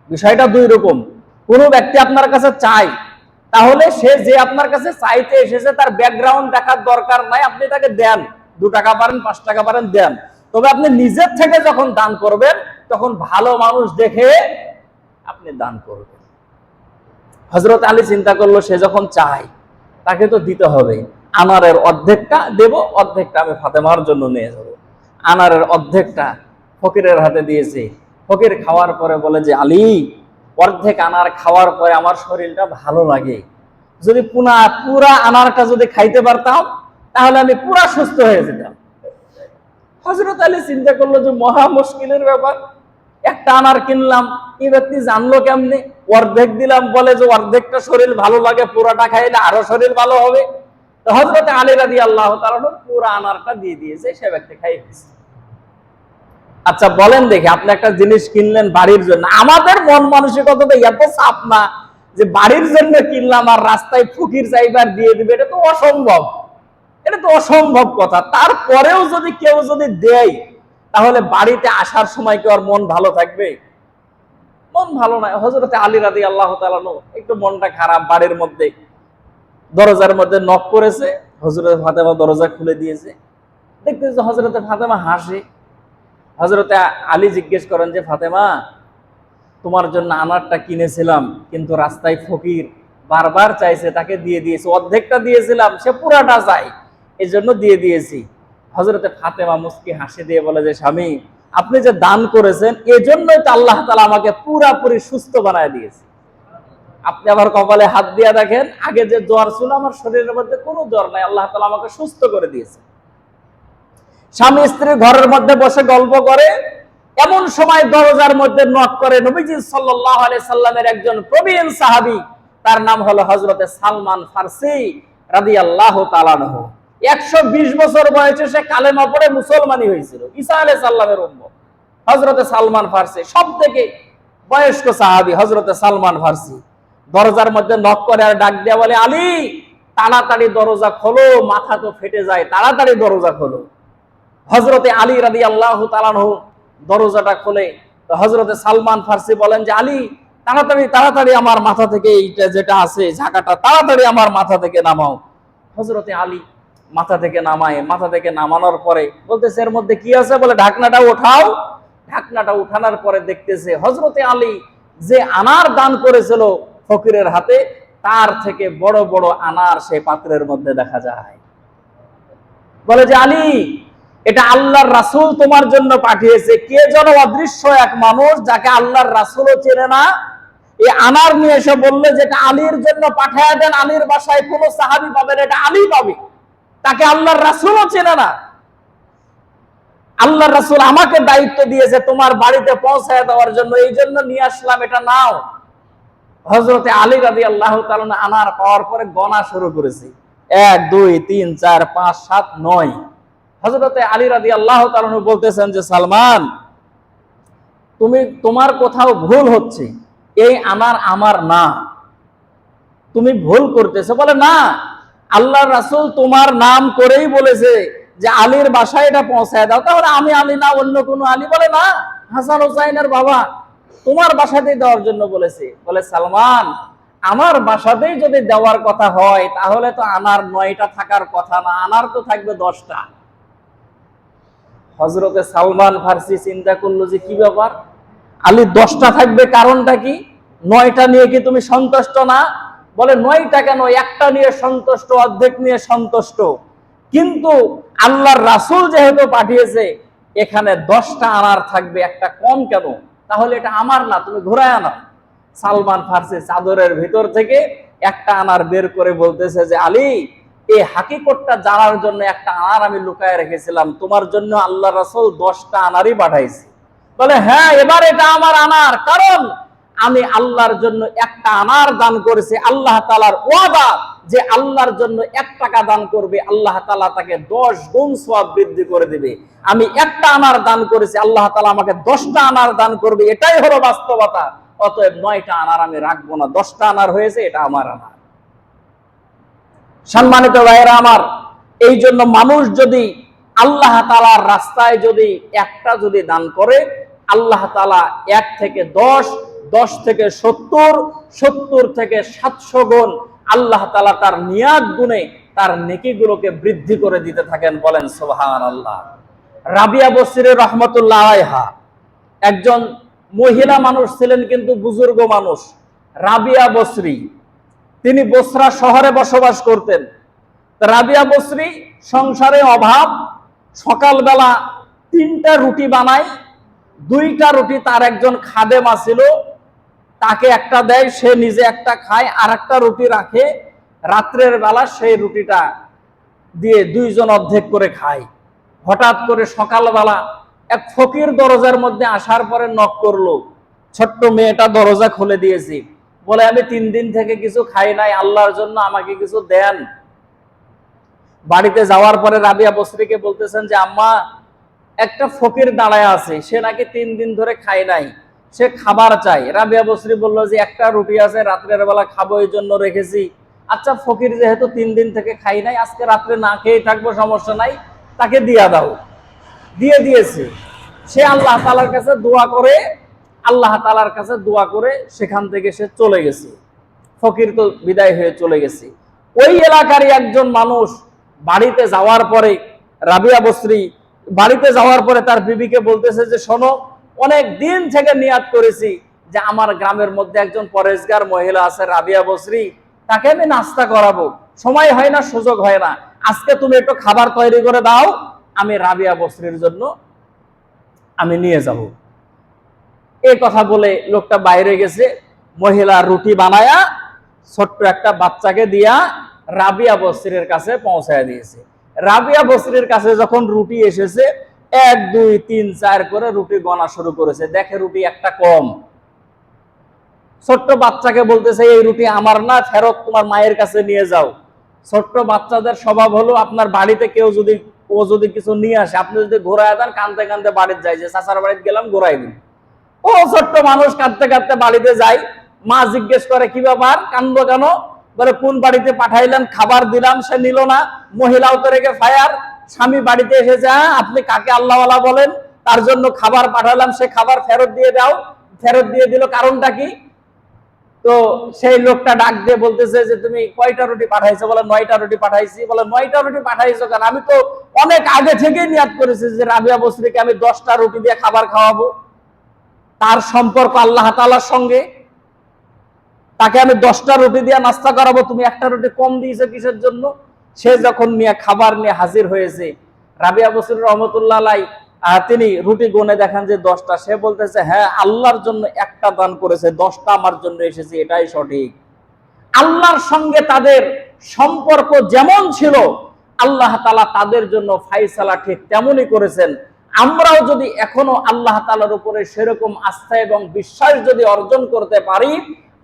বিষয়টা দুই রকম। কোন ব্যক্তি আপনার কাছে চায়, তাহলে সে যে আপনার কাছে চাইতে এসেছে তার ব্যাকগ্রাউন্ড দেখার দরকার নাই, আপনি তাকে দেন, 2 টাকা পারেন 5 টাকা পারেন দেন। তবে আপনি নিজের থেকে যখন দান করবেন তখন ভালো মানুষ দেখে আপনি দান করবেন। হযরত আলী চিন্তা করলো সে যখন চায় তাকে তো দিতে হবে, আনারের অর্ধেকটা দেব, অর্ধেকটা আমি ফাতেমার জন্য নিয়ে যাব। আনারের অর্ধেকটা ফকিরের হাতে দিয়েছে। ফকির খাওয়ার পরে বলে যে আলী, অর্ধেক আনার খাওয়ার পরে আমার শরীরটা ভালো লাগে, যদি পুরা আনারটা যদি খাইতে পারতাম তাহলে আমি পুরা সুস্থ হয়ে যেতাম। হযরত আলী চিন্তা করলো যে মহা মুশকিলের ব্যাপার, একটা আনার কিনলাম, এই ব্যক্তি জানলো কেমনে? অর্ধেক দিলাম, বলে যে অর্ধেকটা শরীর ভালো লাগে, পুরাটা খাইলে আরো শরীর ভালো হবে। তো হযরত আলী রাদিয়াল্লাহু তাআলা পুরা আনারটা দিয়ে দিয়েছে, সে ব্যক্তি খাই ফেলেছে। আচ্ছা বলেন দেখি, আপনি একটা জিনিস কিনলেন বাড়ির জন্য, আমাদের মন মানসিকতা তো এত চাপ না যে বাড়ির জন্য কিনলাম আর রাস্তায় ফকির চাইবার দিয়ে দিবে, এটা তো অসম্ভব, এটা তো অসম্ভব কথা। তারপরেও যদি কেউ যদি দেয়, তাহলে বাড়িতে আসার সময় কি ওর মন ভালো থাকবে? মন ভালো নয়। হযরত আলী রাদিয়াল্লাহু তাআলা একটু মনটা খারাপ, বাড়ির মধ্যে দরজার মধ্যে নক করেছে, হযরত ফাতেমা দরজা খুলে দিয়েছে। দেখতেছে হযরত ফাতেমা হাসে। হযরত আলী জিজ্ঞেস করেন যে ফাতেমা, তোমার জন্য আনারটা কিনেছিলাম, কিন্তু রাস্তায় ফকির বারবার চাইছে, তাকে দিয়ে দিয়েছি, অর্ধেকটা দিয়েছিলাম, সে পুরাটা চাই, এই জন্য দিয়ে দিয়েছি। হযরতে ফাতেমা মুস্কি হাসি দিয়ে বলে যে স্বামী, আপনি যে দান করেছেন এজন্যই তো আল্লাহ তাআলা আমাকে পুরাপুরি সুস্থ বানায় দিয়েছে। আপনি আবার কপালে হাত দিয়ে দেখেন, আগে যে জ্বর ছিল আমার শরীরের মধ্যে কোনো জ্বর নাই, আল্লাহ তাআলা আমাকে সুস্থ করে দিয়েছে। স্বামী স্ত্রী ঘরের মধ্যে বসে গল্প করে, এমন সময় দরজার মধ্যে নক করে নবীজি সাল্লাল্লাহু আলাইহি সাল্লামের একজন প্রবীণ সাহাবী, তার নাম হলো হযরতে সালমান ফারসি রাদিয়াল্লাহু তাআলা আনহু। 120 বছর বয়সে সে কালেমা পড়ে মুসলমানি হয়েছিল, ঈসা আলাইহিস সালামের উম্মত। হযরতে সালমান ফারসি সবথেকে বয়স্ক সাহাবী, হযরতে সালমান ফারসি দরজার মধ্যে নক করে আর ডাক দেয়া বলে, আলী তাড়াতাড়ি দরজা খোলো, মাথা তো ফেটে যায়, তাড়াতাড়ি দরজা খোলো। হযরতে আলী রাদিয়াল্লাহু তাআলা আনহু দরজাটা খোলে। তো হযরতে সালমান ফারসি বলেন যে আলী, তাড়াতাড়ি তাড়াতাড়ি আমার মাথা থেকে এইটা যেটা আছে ঝাঁকাটা তাড়াতাড়ি আমার মাথা থেকে নামাও। হযরতে আলী মাথা থেকে নামায়, মাথা থেকে নামানোর পরে বলতেছে এর মধ্যে কি আছে? বলে ঢাকনাটা ওঠাও। ঢাকনাটা উঠানোর পরে দেখতেছে হযরতে আলী যে আনার দান করেছিল ফকিরের হাতে, তার থেকে বড় বড় আনার সেই পাত্রের মধ্যে দেখা যায়। বলে যে আলী, এটা আল্লাহর রাসূল তোমার জন্য পাঠিয়েছে। কে যেন অদৃশ্য এক মানুষ, যাকে আল্লাহর রাসূলও চেনে না, এই আনার নিয়ে এসে বললে যে এটা আলীর জন্য পাঠায়া দেন, আলীর বাসায় কোন সাহাবী পাবেন, এটা আলী পাবে, তাকে আল্লাহর রাসূলও চেনে না। আল্লাহর রাসূল আমাকে দায়িত্ব দিয়েছে তোমার বাড়িতে পৌঁছায় দেওয়ার জন্য, এই জন্য নিয়ে আসলাম, এটা নাও। হযরতে আলী রাদিয়াল্লাহু তাআলা আনার পাওয়ার পরে গণা শুরু করেছে। 1 2 3 4 5 7 9। হযরতে আলী রাদিয়াল্লাহু তাআলা আনহু বলতেছেন যে সালমান, তোমার কোথাও ভুল হচ্ছে, এই আমার না, তুমি ভুল করতেছো। বলে না, আল্লাহর রাসূল তোমার নাম করেই বলেছে যে আলীর বাসায় এটা পৌঁছায় দাও। তাহলে আমি আলী না অন্য কোনো আলী? বলে না, হাসান হোসাইনের বাবা, তোমার বাসাতেই দেওয়ার জন্য বলেছে। বলে সালমান, আমার বাসাতেই যদি দেওয়ার কথা হয় তাহলে তো আনার 9টা থাকার কথা না, আনার তো থাকবে 10টা। হযরতে সালমান ফারসি চিন্তা করলো যে কি ব্যাপার, আলী 10টা থাকবে, কারণটা কি? 9টা নিয়ে কি তুমি সন্তুষ্ট না? বলে 9টা কেন, একটা নিয়ে সন্তুষ্ট, অর্ধেক নিয়ে সন্তুষ্ট, কিন্তু আল্লাহর রাসূল যেহেতু পাঠিয়েছে এখানে 10টা আনার থাকবে, একটা কম কেন? তাহলে এটা আমার না, তুমি ঘুরায় আনো। সালমান ফারসি চাদরের ভিতর থেকে একটা আনার বের করে বলতেছে যে আলী, এই হাকিকতটা জানার জন্য একটা আনার আমি লুকায় রেখেছিলাম, তোমার জন্য আল্লাহ রাসূল 10টা আনারই পাঠাইছে। বলে হ্যাঁ, এবার এটা আমার আনার, কারণ আমি আল্লাহর জন্য একটা আনার দান করেছি। আল্লাহ তাআলার ওয়াদা যে আল্লাহর জন্য 1 টাকা দান করবে, আল্লাহ তাআলা তাকে 10 গুণ সওয়াব বৃদ্ধি করে দিবে। আমি একটা আনার দান করেছি, আল্লাহ তাআলা আমাকে 10টা আনার দান করবে, এটাই হলো বাস্তবতা। অতএব 9টা আনার আমি রাখবো না, 10টা আনার হয়েছে, এটা আমার আনার। সম্মানিত ভাইয়েরা আমার, এই জন্য মানুষ যদি আল্লাহ তাআলার রাস্তায় যদি একটা যদি দান করে, আল্লাহ তাআলা 1 থেকে 10, 10 থেকে 70, 70 থেকে 700 গুণ আল্লাহ তাআলা তার নিয়াত গুণে তার নেকিগুলোকে বৃদ্ধি করে দিতে থাকেন। বলেন সুবহানাল্লাহ। রাবিয়া বসরি রহমাতুল্লাহ আলাইহা একজন মহিলা মানুষ ছিলেন, কিন্তু বুজুর্গ মানুষ। রাবিয়া বসরি, তিনি বসরা শহরে বসবাস করতেন। রাবিয়া বসরি সংসারে অভাব, সকালবেলা 3টা রুটি বানায়, 2টা রুটি তার একজন খাদেমা ছিল, তাকে একটা দেয়, সে নিজে একটা খায়, আর একটা রুটি রাখে, রাত্রের বেলা সেই রুটিটা দিয়ে 2 জন অর্ধেক করে খায়। হঠাৎ করে সকালবেলা এক ফকির দরজার মধ্যে আসার পরে নক করলো। ছোট্ট মেয়েটা দরজা খুলে দিয়েছি, বলে আমি 3 দিন থেকে কিছু খাই নাই, আল্লাহর জন্য আমাকে কিছু দেন। বাড়িতে যাওয়ার পরে রাবিয়া বসরিকে বলতেছেন যে আম্মা, একটা ফকির দাঁড়ায় আছে, সে নাকি 3 দিন ধরে খায় নাই, সে খাবার চাই। রাবিয়া বসরি বলল যে একটা রুটি আছে, রাত্রের বেলা খাবো এই জন্য রেখেছি। আচ্ছা, ফকির যেহেতু 3 দিন থেকে খাই নাই, আজকে রাত্রে না খেয়ে থাকবো, সমস্যা নাই, তাকে দিয়া দাও। দিয়ে দিয়েছে। সে আল্লাহ তাআলার কাছে দোয়া করে, আল্লাহ তাআলার কাছে দোয়া করে সেখান থেকে সে চলে গেছে। ফকির তো বিদায় হয়ে চলে গেছে। ওই এলাকারই একজন মানুষ বাড়িতে যাওয়ার পরে, রাবিয়া বসরি বাড়িতে যাওয়ার পরে তার বিবিকে বলতেছে যে শোনো, অনেক দিন থেকে নিয়াত করেছি যে আমার গ্রামের মধ্যে একজন পরেশগার মহিলা আছে রাবিয়া বসরি, তাকে আমি নাস্তা করাবো, সময় হয় না, সুযোগ হয় না, আজকে তুমি একটু খাবার তৈরি করে দাও, আমি রাবিয়া বসরির জন্য আমি নিয়ে যাব। এই কথা বলে লোকটা বাইরে গেছে, মহিলা রুটি বানায়া ছোট্ট একটা বাচ্চাকে দিয়া রাবিয়া বসরির কাছে পৌঁছায় দিয়েছে। রাবিয়া বসরির কাছে যখন রুটি এসেছে, 1 2 3 4 করে রুটি গণা শুরু করেছে, দেখে রুটি একটা কম। ছোট্ট বাচ্চাকে বলতেছে এই রুটি আমার না, ফেরত তোমার মায়ের কাছে নিয়ে যাও। ছোট্ট বাচ্চাদের স্বভাব হলো, আপনার বাড়িতে কেউ যদি কিছু নিয়ে আসে, আপনি যদি ঘোরায় দেন, কাঁদতে কাঁদতে বাড়িতে যায় যে চাচার বাড়িতে গেলাম, ঘোরাই দিন। ও ছোট্ট মানুষ কাঁদতে কাঁদতে বাড়িতে যায়। মা জিজ্ঞেস করে কি ব্যাপার, কান্দো কেন? বলে কোন বাড়িতে পাঠাইলেন, খাবার দিলাম, সে নিল না, মহিলাও তো রেখে ফায়ার, স্বামী বাড়িতে এসেছে, আপনি কাকে আল্লাহওয়ালা বলেন, তার জন্য খাবার পাঠালাম, সে খাবার ফেরত দিয়ে দাও। ফেরত দিয়ে দিল, কারণটা কি? তো সেই লোকটা ডাক দিয়ে বলতেছে যে তুমি কয়টা রুটি পাঠাইছো? বলে 9টা রুটি পাঠাইছি। বলে 9টা রুটি পাঠাইছো কেন? আমি তো অনেক আগে থেকেই নিয়াত করেছি যে রাবিয়া বসরিকে আমি 10টা রুটি দিয়ে খাবার খাওয়াবো, তার সম্পর্ক আল্লাহ তাআলার সঙ্গে, তাকে আমি 10টা রুটি দিয়ে নাস্তা করাবো, তুমি একটা রুটি কম দিয়েছো কিসের জন্য? সে যখন নিয়ে খাবার নিয়ে হাজির হয়েছে, রাবিয়া বসরি রহমতুল্লাহ আলাইহি তিনি রুটি গুনে দেখেন যে 10টা। সে বলতেছে হ্যাঁ, আল্লাহর জন্য একটা দান করেছে, 10টা আমার জন্য এসেছে, এটাই সঠিক। আল্লাহর সঙ্গে তাদের সম্পর্ক যেমন ছিল, আল্লাহ তাআলা তাদের জন্য ফায়সালা ঠিক তেমনই করেছেন। আমরাও যদি এখনো আল্লাহ তাআলার উপরে সেরকম আস্থা এবং বিশ্বাস যদি অর্জন করতে পারি,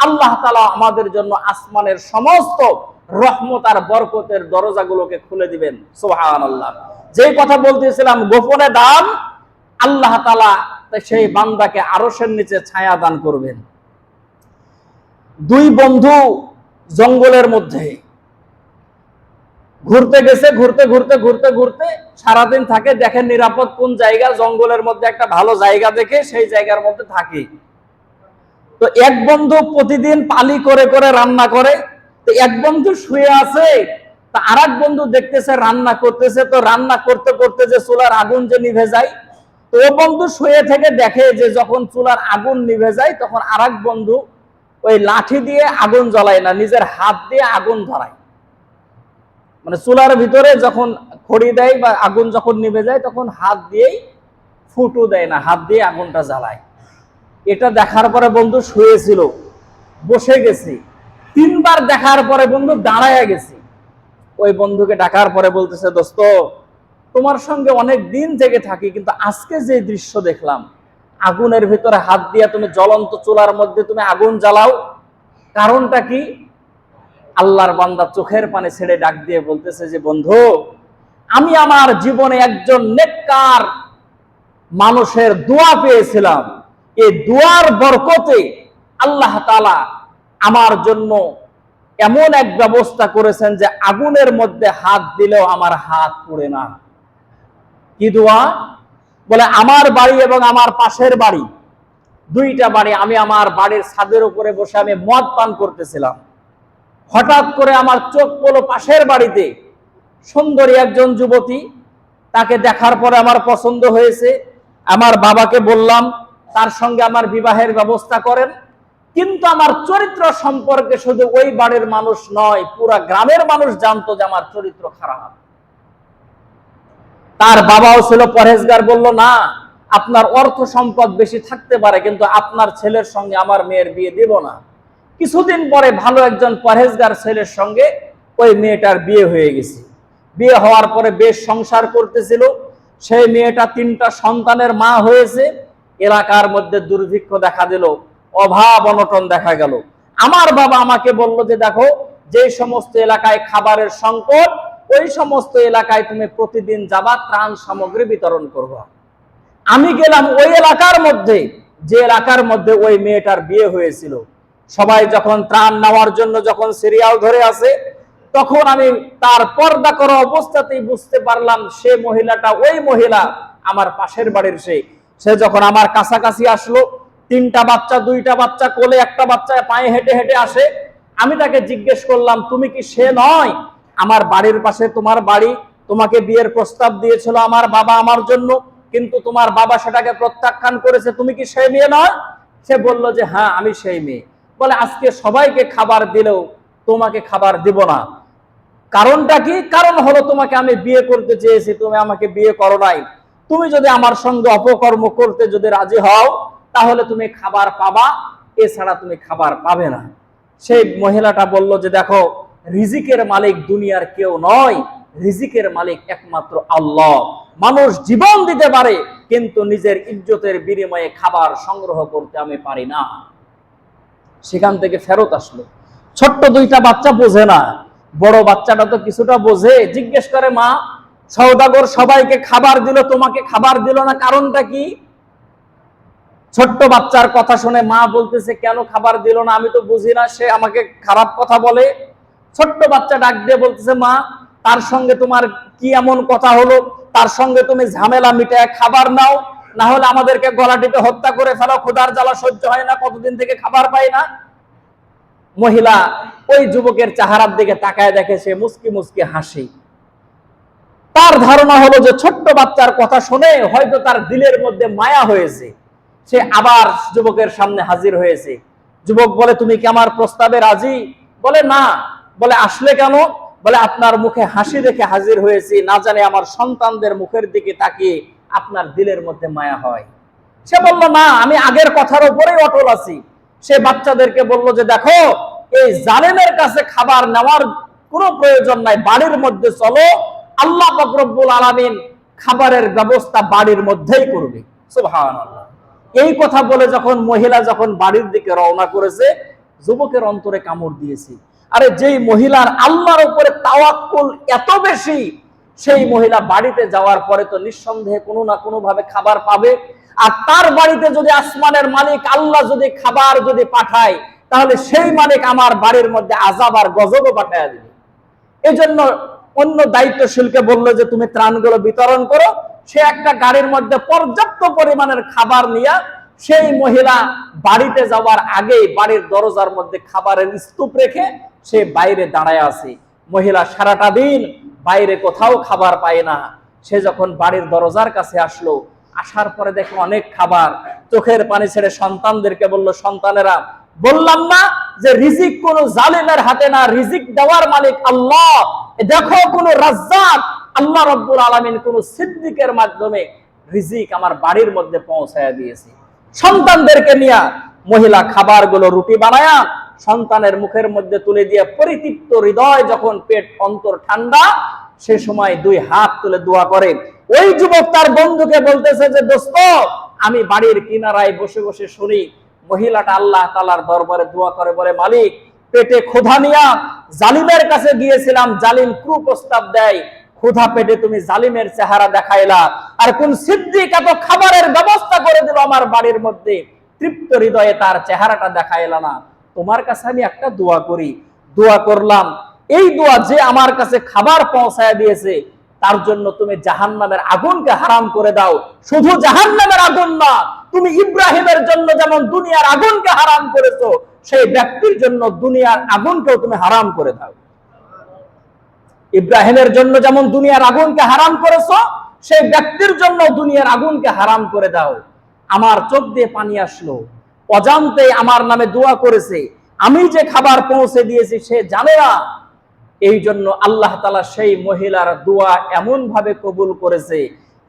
আল্লাহ তাআলা আমাদের জন্য আসমানের সমস্ত রহমত আর বরকতের দরজাগুলোকে খুলে দিবেন। সুবহানাল্লাহ। যেই কথা বলতেছিলাম, গোপনে দান, আল্লাহ তাআলা সেই বান্দাকে আরশের নিচে ছায়া দান করবেন। দুই বন্ধু জঙ্গলের মধ্যে ঘুরতে গেছে, ঘুরতে ঘুরতে ঘুরতে ঘুরতে সারাদিন থাকে, দেখেন নিরাপদ কোন জায়গা, জঙ্গলের মধ্যে একটা ভালো জায়গা দেখে সেই জায়গার মধ্যে থাকে। তো এক বন্ধু প্রতিদিন পালি করে করে রান্না করে, তো এক বন্ধু শুয়ে আছে, তা আর এক বন্ধু দেখতেছে রান্না করতেছে, তো রান্না করতে করতে যে চুলার আগুন যে নিভে যায়, তো ও বন্ধু শুয়ে থেকে দেখে যে যখন চুলার আগুন নিভে যায় তখন আর এক বন্ধু ওই লাঠি দিয়ে আগুন জ্বলায় না, নিজের হাত দিয়ে আগুন ধরায়। মানে চুলার ভিতরে যখন খড়ি দেয় বা আগুন যখন নিভে যায় তখন হাত দিয়েই ফুটো দেয় না, হাত দিয়ে আগুনটা জ্বালায়। এটা দেখার পরে বন্ধু শুয়েছিল, বসে গেছি। তিনবার দেখার পরে বন্ধু দাঁড়ায় গেছি। ওই বন্ধুকে ডাকার পরে বলতেছে, দোস্ত, তোমার সঙ্গে অনেক দিন থেকে থাকি, কিন্তু আজকে যে দৃশ্য দেখলাম, আগুনের ভিতরে হাত দিয়ে তুমি জ্বলন্ত চুলার মধ্যে তুমি আগুন জ্বালাও, কারণটা কি? আল্লাহর বান্দা চোখের পানি ছেড়ে ডাক দিয়ে বলতেছে যে, বন্ধু, আমি আমার জীবনে একজন নেককার মানুষের দোয়া পেয়েছিলাম। এই দোয়ার বরকতে আল্লাহ তাআলা আমার জন্য এমন এক ব্যবস্থা করেছেন যে আগুনের মধ্যে হাত দিলেও আমার হাত পুড়ে না। কি দোয়া? বলে, আমার বাড়ি এবং আমার পাশের বাড়ি, দুইটা বাড়ি, আমি আমার বাড়ির ছাদের উপরে বসে আমি মদ পান করতেছিলাম। হঠাৎ করে আমার চোখ পড়ল পাশের বাড়িতে সুন্দরী একজন যুবতী। তাকে দেখার পরে আমার পছন্দ হয়েছে। আমার বাবাকে বললাম তার সঙ্গে আমার বিবাহের ব্যবস্থা করেন। কিন্তু আমার চরিত্র সম্পর্কে শুধু ওই বাড়ির মানুষ নয়, পুরা গ্রামের মানুষ জানতো যে আমার চরিত্র খারাপ। তার বাবাও ছিল পরহেজগার, বলল, না, আপনার অর্থ সম্পদ বেশি থাকতে পারে, কিন্তু আপনার ছেলের সঙ্গে আমার মেয়ের বিয়ে দেব না। কিছুদিন পরে ভালো একজন পরহেজগার ছেলের সঙ্গে ওই মেয়েটার বিয়ে হয়ে গেছে। বিয়ে হওয়ার পরে বেশ সংসার করতেছিল। সেই মেয়েটা 3টা সন্তানের মা হয়েছে। এলাকার মধ্যে দুর্ভিক্ষ দেখা দিল, অভাব অনটন দেখা গেল। আমার বাবা আমাকে বলল যে, দেখো, যে সমস্ত এলাকায় খাবারের সংকট, ওই সমস্ত এলাকায় তুমি প্রতিদিন যাবা, ত্রাণ সামগ্রী বিতরণ করবা। আমি গেলাম ওই এলাকার মধ্যে, যে এলাকার মধ্যে ওই মেয়েটার বিয়ে হয়েছিল। সবাই যখন ত্রাণ নেওয়ার জন্য যখন সিরিয়াল ধরে আছে, তখন আমি তার পর্দা করা অবস্থাতেই বুঝতে পারলাম সে মহিলাটা ওই মহিলা আমার পাশের বাড়ির। সে যখন আমার কাছাকাছি আসলো, 3টা বাচ্চা, 2টা বাচ্চা কোলে, একটা বাচ্চা পায়ে হেঁটে হেঁটে আসে। আমি তাকে জিজ্ঞেস করলাম, তুমি কি সে নয়? আমার বাড়ির পাশে তোমার বাড়ি, তোমাকে বিয়ের প্রস্তাব দিয়েছিল আমার বাবা আমার জন্য, কিন্তু তোমার বাবা সেটাকে প্রত্যাখ্যান করেছে, তুমি কি সেই মেয়ে নয়? সে বলল যে, হ্যাঁ, আমি সেই মেয়ে। বলে, আজকে সবাইকে খাবার দিলেও তোমাকে খাবার দিব না। কারণটা কি? কারণ হলো, তোমাকে আমি বিয়ে করতে চেয়েছি, তুমি আমাকে বিয়ে করো নাই। তুমি যদি আমার সঙ্গে অপকর্ম করতে যদি রাজি হও, তাহলে তুমি খাবার পাবা, এছাড়া তুমি খাবার পাবে না। সেই মহিলাটা বলল যে, দেখো, রিজিকের মালিক দুনিয়ার কেউ নয়, রিজিকের মালিক একমাত্র আল্লাহ। মানুষ জীবন দিতে পারে, কিন্তু নিজের ইজ্জতের বিনিময়ে খাবার সংগ্রহ করতে আমি পারি না। সেখান থেকে ফেরত আসলো। ছোট্ট 2টা বাচ্চা বোঝে না, বড় বাচ্চাটা তো কিছুটা বোঝে। জিজ্ঞেস করে, মা, সওদাগর সবাইকে খাবার দিল, তোমাকে খাবার দিল না, কারণটা কি? ছোট্ট বাচ্চার কথা শুনে মা বলতেছে, কেন খাবার দিল না? আমি তো বুঝি না, সে আমাকে খারাপ কথা বলে। ছোট্ট বাচ্চা ডাক দিয়ে বলতেছে, মা, তার সঙ্গে তোমার কি এমন কথা হলো? তার সঙ্গে তুমি ঝামেলা মিটায় খাবার নাও, না হলে আমাদেরকে গলা টিপে হত্যা করে ফেলো, ক্ষুধার জ্বালা সহ্য হয় না, কতদিন থেকে খাবার পাই না। মহিলা ওই যুবকের চেহারার দিকে তাকায়, দেখে সে মুস্কি মুস্কি হাসি। তার ধারণা হলো যে ছোট্ট বাচ্চার কথা শুনে হয়তো তার দিলের মধ্যে মায়া হয়েছে। সে আবার যুবকের সামনে হাজির হয়েছে। যুবক বলে, তুমি কি আমার প্রস্তাবে রাজি? বলে, না। বলে, আসলে কেন? বলে, আপনার মুখে হাসি দেখে হাজির হয়েছি, না জানে আমার সন্তানদের মুখের দিকে তাকিয়ে আপনার দিলের মধ্যে মায়া হয়। সে বলল, না, আমি আগের কথার উপরেই অটল আছি। সে বাচ্চাদেরকে বলল যে, দেখো, এই জালেমের কাছে খাবার নেওয়ার কোনো প্রয়োজন নাই, বাড়ির মধ্যে চলো, আল্লাহ পাক রব্বুল আলামিন খাবারের ব্যবস্থা বাড়ির মধ্যেই করবে। সুবহানাল্লাহ। এই কথা বলে যখন মহিলা যখন বাড়ির দিকে রওনা করেছে, যুবকের অন্তরে কামড় দিয়েছি। আরে যেই মহিলার আল্লাহর উপরে তাওয়াক্কুল এত বেশি, সেই মহিলা বাড়িতে যাওয়ার পরে তো নিঃসন্দেহে কোনো না কোনো ভাবে খাবার পাবে। আর তার বাড়িতে যদি আসমানের মালিক আল্লাহ যদি খাবার যদি পাঠায়, তাহলে সেই মালিক আমার বাড়ির মধ্যে আযাব আর গজবও পাঠায় দিবে। এজন্য অন্য দায়িত্বশীলকে বললো যে তুমি ত্রাণগুলো বিতরণ করো। সে একটা গাড়ির মধ্যে পর্যাপ্ত পরিমাণের খাবার নিয়ে সেই মহিলা বাড়িতে যাওয়ার আগে বাড়ির দরজার মধ্যে খাবারের স্তূপ রেখে সে বাইরে দাঁড়ায় আছে। মহিলা সারাটা দিন বাইরে কোথাও খাবার পায় না। সে যখন বাড়ির দরজার কাছে আসলো, আসার পরে দেখো অনেক খাবার, চোখের পানি ছেড়ে সন্তানদেরকে বলল, সন্তানেরা বললাম না যে রিজিক কোন জালিমের হাতে না, রিজিক দেওয়ার মালিক আল্লাহ। দেখো কোন রাজ্জাক আল্লাহ রাব্বুল আলামিন কোন সিদ্দিকের মাধ্যমে রিজিক আমার বাড়ির মধ্যে পৌঁছায়া দিয়েছে। সন্তানদেরকে নিয়ে মহিলা খাবারগুলো রুটি বানায়া সন্তানের মুখের মধ্যে তুলে দিয়ে পরিতৃপ্ত হৃদয়, যখন পেট অন্তর ঠান্ডা, সে সময় দুই হাত তুলে দোয়া করে। ওই যুবক তার বন্ধুকে বলতেছে যে দোস্ত, আমি বাড়ির কিনারায় বসে বসে শুনি মহিলাটা আল্লাহ তাআলার দরবারে দোয়া করে, বলে মালিক পেটে ক্ষুধা নিয়া জালিমের কাছে গিয়েছিলাম, জালিম কুপ্রস্তাব দেয়, ক্ষুধা পেটে তুমি জালিমের চেহারা দেখাইলা, আর কোন সিদ্দিক এত খাবারের ব্যবস্থা করে দিল আমার বাড়ির মধ্যে, তৃপ্ত হৃদয়ে তার চেহারাটা দেখাইলা না। তোমার কাছে আমি একটা দোয়া করি। দোয়া করলাম, এই দোয়া যে আমার কাছে খাবার পৌঁছায় দিয়েছে তার জন্য তুমি জাহান্নামের আগুনকে হারাম করে দাও। শুধু জাহান্নামের আগুন না, তুমি ইব্রাহিমের জন্য যেমন দুনিয়ার আগুনকে হারাম করেছো, সেই ব্যক্তির জন্য দুনিয়ার আগুনকেও তুমি হারাম করে দাও। ইব্রাহিমের জন্য যেমন দুনিয়ার আগুনকে হারাম করেছো, সেই ব্যক্তির জন্য দুনিয়ার আগুনকে হারাম করে দাও। আমার চোখ দিয়ে পানি আসলো, অজান্তে আমার নামে দোয়া করেছে, আমি যে খাবার পৌঁছে দিয়েছি সে জানে না। এই জন্য আল্লাহ তাআলা সেই মহিলার দোয়া এমন ভাবে কবুল করেছে,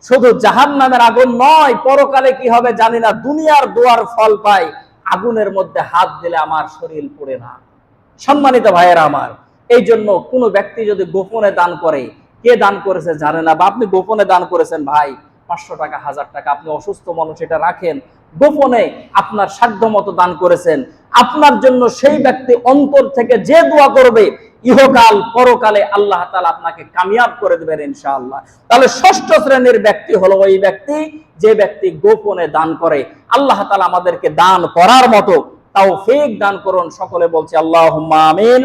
শুধু জাহান্নামের আগুন নয়, পরকালে কি হবে জানি না, দুনিয়ার দোয়ার ফল পাই। আগুনের মধ্যে হাত দিলে আমার শরীর পড়ে না। সম্মানিত ভাইয়েরা আমার, এই জন্য কোনো ব্যক্তি যদি গোপনে দান করে, কে দান করেছে জানে না, বা আপনি গোপনে দান করেছেন ভাই 500 টাকা 1000 টাকা, আপনি অসুস্থ মানুষ, এটা রাখেন, গোপনে আপনার সাধ্য মতো দান করেছেন, আপনার জন্য সেই ব্যক্তি অন্তর থেকে যে দোয়া করবে, ইহকাল পরকালে আল্লাহ তাআলা আপনাকে কামিয়াব করে দেবেন ইনশাআল্লাহ। তাহলে 6ষ্ঠ শ্রেণীর ব্যক্তি হলো ওই ব্যক্তি যে ব্যক্তি গোপনে দান করে। আল্লাহ তাআলা আমাদেরকে দান করার মতো তৌফিক দান করুন। সকলে বলছি আল্লাহুম্মা আমিন।